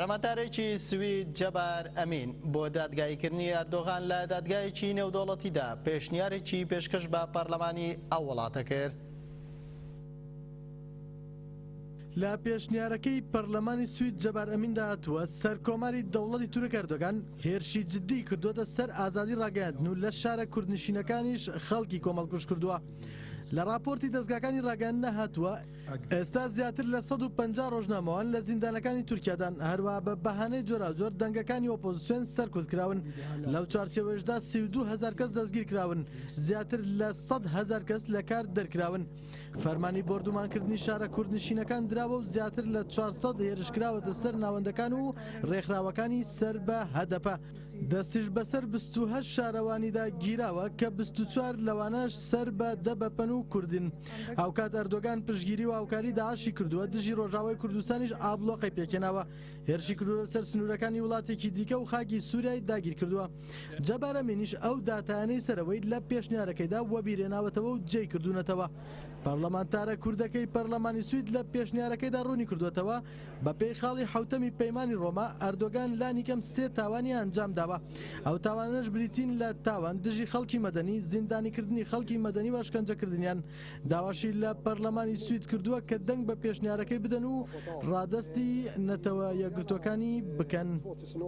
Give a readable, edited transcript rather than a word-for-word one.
پەرلەمانتارێکی سوید جەبار ئەمین بۆ دادگایکردنی ئەردۆغان لە دادگایەکی نێودەوڵەتیدا پێشنیارێکی پێشکەش بە پەرلەمانی ئەو وڵاتە کرد. لە پێشنیارەکەی پەرلەمانی سوید جەبار ئەمیندا هاتووە سەرکۆماری دەوڵەتی تورک ئەردۆغان هێرشی جددی کردووەتە سەر ئازادی ڕاگەیاندن و لە شارە کوردنشینەکانیش خەڵکی کۆمەڵکوژ کردووە. لە راپۆرتی دەستگاکانی ڕاگەیاندنە هاتووە ئێستا زیاتر لە 150 ڕۆژنامەوان لە زیندانەکانی تورکیادان هەروە بە بەهانەی جۆراوجۆر دەنگەکانی ئۆپۆزیسیۆن سەرکوتکراون. لەو چوارچێوەشدا 32,000 کەس دەستگیر کراون، زیاتر لە 100,000 کەس لە کار دەرکراون. فەرمانی بۆردومانکردنی شارە کوردنشینەکان دراوە و زیاتر لە 400 هێرشکراوەتە سەر ناوەندەکان و ڕێکخراوەکانی سەر بە هەدەپە. دەستیش بەسەر 28 شارەوانیدا گیراوە کە 24 لەوانەش سەر بە دەبەپەن و کوردن. هاوکات ئەردۆغان پشگیری و هاوکاری داعشی کردووە، دژی ڕۆژاوای کوردستانیش ئابلۆقی پێکێناوە، هێرشی کردووە سەر سنوورەکانی وڵاتێکی دیکە و خاکی سووریای داگیر کردووە. جەبار ئەمینیش ئەو داتایانەی سەرەوەی لە پێشنیارەکەیدا وەبیرێناوەتەوە و جێی کردوونەتەوە. پەرلەمانتارە کوردەکەی پەرلەمانی سوید لە پێشنیارەکەیدا ڕوونی کردوێتەوە بە پێی خاڵی حوتەمی پەیمانی ڕۆما ئەردۆغان لانی کەم 3 تاوانی ئەنجام داوە. ئەو تاوانەش بریتین لە تاوان دژی خەڵکی مەدەنی، زیندانیکردنی خەڵکی مەدەنی و شکنجەکردنیان. داواشی لە پەرلەمانی سوید کردووە کە دەنگ بە پێشنیارەکەی بدەن و ڕادەستی نەتەوە یەکگرتوەکانی بکەن.